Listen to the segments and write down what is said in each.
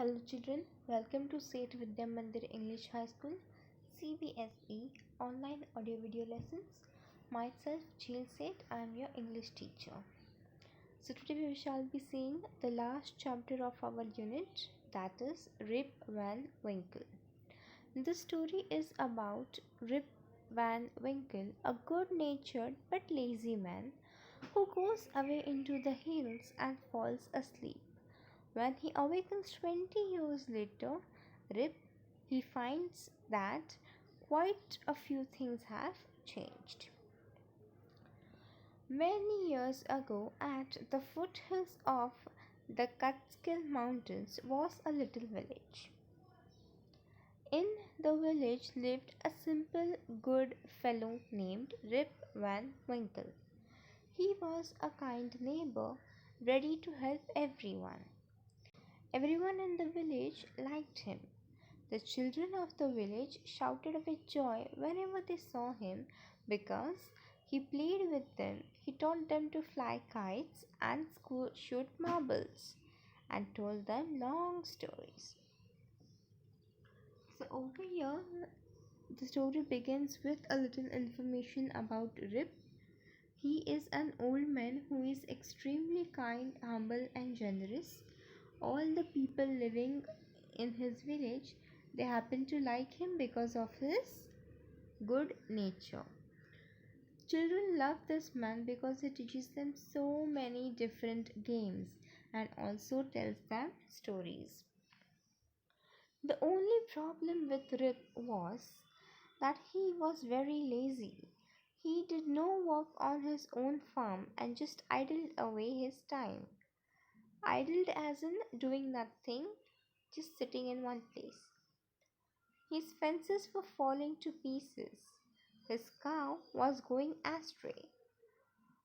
Hello children, welcome to Seth Vidya Mandir English High School CBSE online audio video lessons. Myself Jill Seth, I am your English teacher. So today we shall be seeing the last chapter of our unit, that is Rip Van Winkle. This story is about Rip Van Winkle, a good-natured but lazy man who goes away into the hills and falls asleep. When he awakens 20 years later, Rip, he finds that quite a few things have changed. Many years ago, at the foothills of the Catskill Mountains was a little village. In the village lived a simple, good fellow named Rip Van Winkle. He was a kind neighbor, ready to help everyone. Everyone in the village liked him. The children of the village shouted with joy whenever they saw him because he played with them. He taught them to fly kites and shoot marbles and told them long stories. So over here, the story begins with a little information about Rip. He is an old man who is extremely kind, humble and generous. All the people living in his village, they happen to like him because of his good nature. Children love this man because he teaches them so many different games and also tells them stories. The only problem with Rip was that he was very lazy. He did no work on his own farm and just idled away his time. Idled as in doing nothing, just sitting in one place. His fences were falling to pieces. His cow was going astray.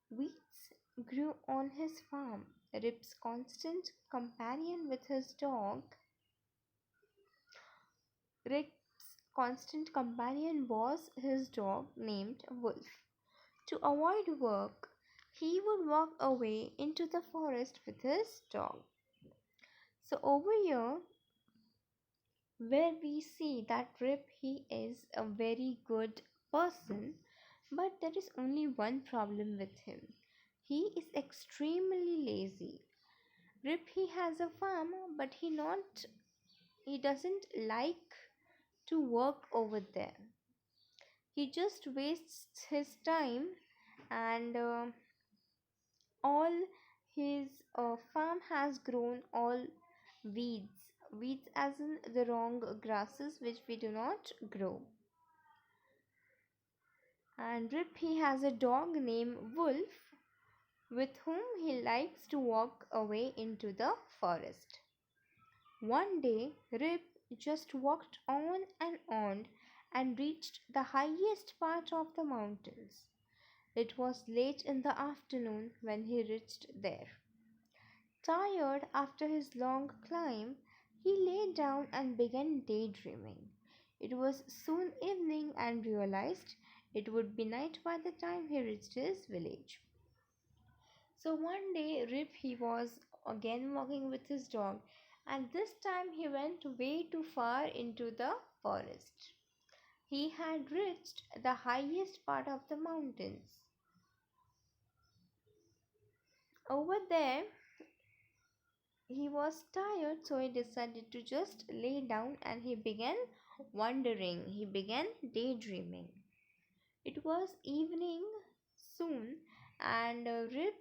Weeds grew on his farm. Rip's constant companion with his dog. Rip's constant companion was his dog named Wolf. To avoid work, he would walk away into the forest with his dog. So over here, where we see that Rip, he is a very good person, but there is only one problem with him. He is extremely lazy. Rip, he has a farm, but he doesn't like to work over there. He just wastes his time, and all his farm has grown all weeds as in the wrong grasses which we do not grow. And Rip, he has a dog named Wolf with whom he likes to walk away into the forest. One day Rip just walked on and reached the highest part of the mountains. It was late in the afternoon when he reached there. Tired after his long climb, he lay down and began daydreaming. It was soon evening and realized it would be night by the time he reached his village. So one day Rip, he was again walking with his dog, and this time he went way too far into the forest. He had reached the highest part of the mountains. Over there he was tired, so he decided to just lay down and he began wondering. He began daydreaming. It was evening soon, and Rip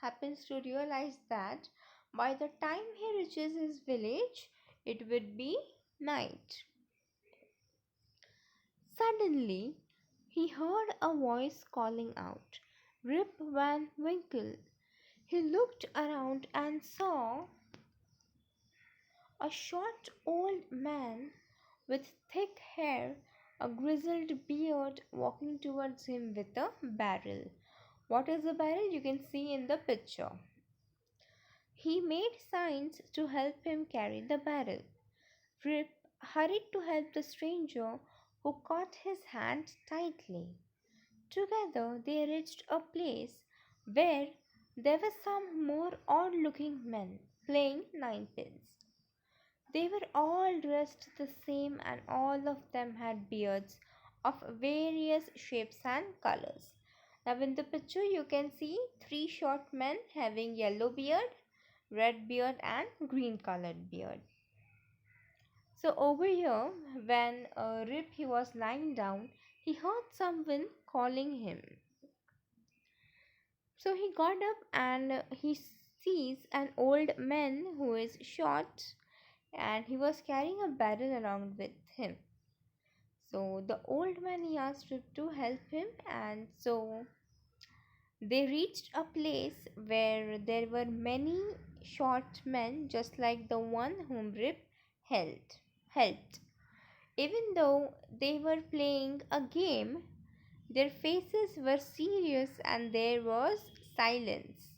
happens to realize that by the time he reaches his village, it would be night. Suddenly, he heard a voice calling out, "Rip Van Winkle." He looked around and saw a short old man with thick hair, a grizzled beard, walking towards him with a barrel. What is a barrel? You can see in the picture. He made signs to help him carry the barrel. Rip hurried to help the stranger, who caught his hand tightly. Together they reached a place where there were some more odd looking men playing ninepins. They were all dressed the same and all of them had beards of various shapes and colors. Now, in the picture, you can see three short men having yellow beard, red beard, and green colored beard. So, over here, when Rip he was lying down, he heard someone calling him. So, he got up and he sees an old man who is short and he was carrying a barrel around with him. So the old man he asked Rip to help him, and so they reached a place where there were many short men just like the one whom Rip helped. Even though they were playing a game, their faces were serious and there was silence.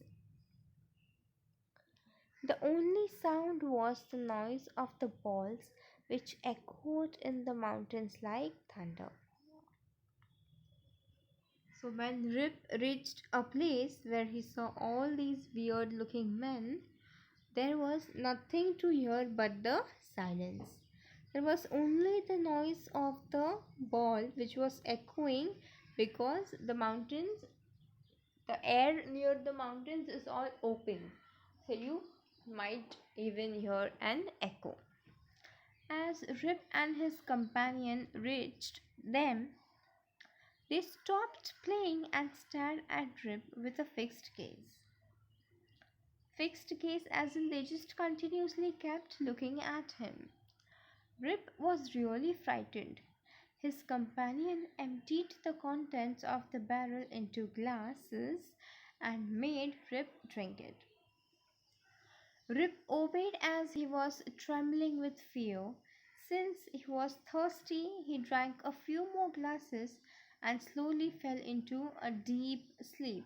The only sound was the noise of the balls which echoed in the mountains like thunder. So when Rip reached a place where he saw all these weird looking men, there was nothing to hear but the silence. There was only the noise of the ball which was echoing because the air near the mountains is all open. So you might even hear an echo. As Rip and his companion reached them, they stopped playing and stared at Rip with a fixed gaze. Fixed gaze, as in they just continuously kept looking at him. Rip was really frightened. His companion emptied the contents of the barrel into glasses and made Rip drink it. Rip obeyed as he was trembling with fear. Since he was thirsty, he drank a few more glasses and slowly fell into a deep sleep.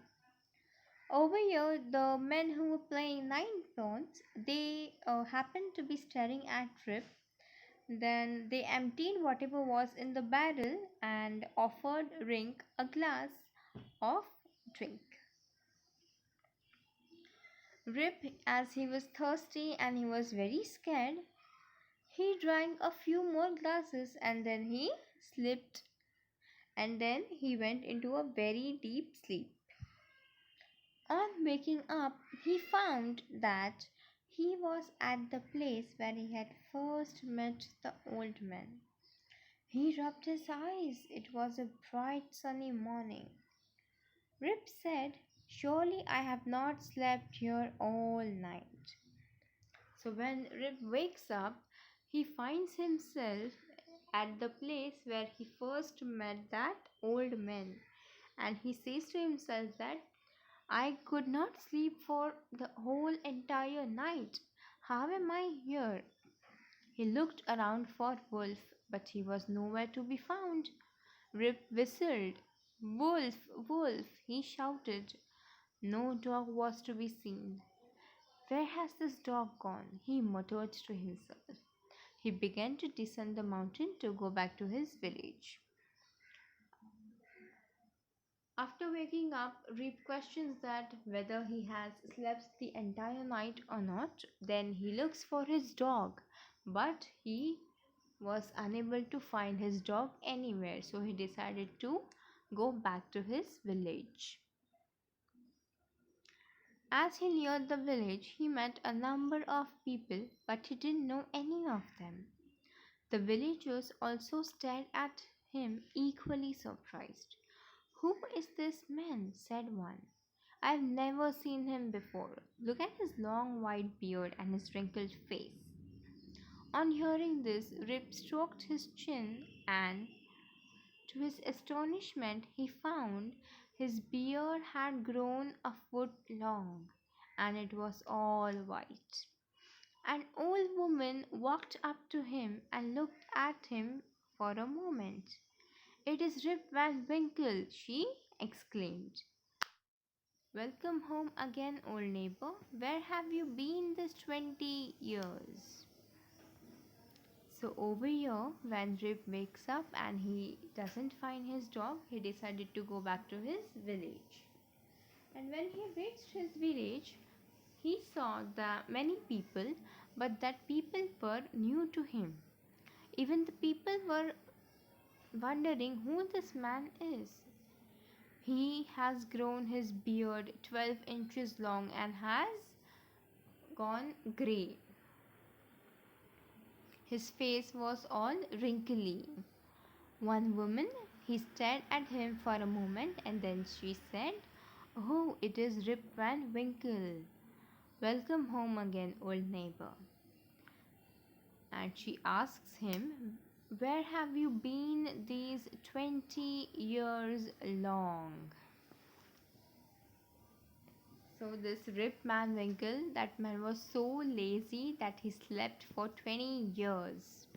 Over here, the men who were playing nine pawns, they happened to be staring at Rip. Then they emptied whatever was in the barrel and offered Rink a glass of drink. Rip, as he was thirsty and he was very scared, he drank a few more glasses and then he slipped and then he went into a very deep sleep. On waking up, he found that he was at the place where he had first met the old man. He rubbed his eyes. It was a bright sunny morning. Rip said, "Surely I have not slept here all night." So when Rip wakes up, he finds himself at the place where he first met that old man. And he says to himself that I could not sleep for the whole entire night. How am I here? He looked around for Wolf, but he was nowhere to be found. Rip whistled. "Wolf, Wolf!" he shouted. No dog was to be seen. "Where has this dog gone?" he muttered to himself. He began to descend the mountain to go back to his village. After waking up, Rip questions that whether he has slept the entire night or not. Then he looks for his dog, but he was unable to find his dog anywhere, so he decided to go back to his village. As he neared the village, he met a number of people, but he didn't know any of them. The villagers also stared at him, equally surprised. "Who is this man?" said one. "I've never seen him before. Look at his long white beard and his wrinkled face." On hearing this, Rip stroked his chin and, to his astonishment, he found his beard had grown a foot long and it was all white. An old woman walked up to him and looked at him for a moment. "It is Rip Van Winkle!" she exclaimed. "Welcome home again, old neighbor. Where have you been this 20 years? So over here, when Rip wakes up and he doesn't find his dog, he decided to go back to his village. And when he reached his village, he saw that many people, but that people were new to him. Even the people were wondering who this man is. He has grown his beard 12 inches long and has gone grey. His face was all wrinkly. One woman, he stared at him for a moment and then she said, "Oh, it is Rip Van Winkle. Welcome home again, old neighbor." And she asks him, "Where have you been these 20 years long?" So this Rip Van Winkle, that man was so lazy that he slept for 20 years.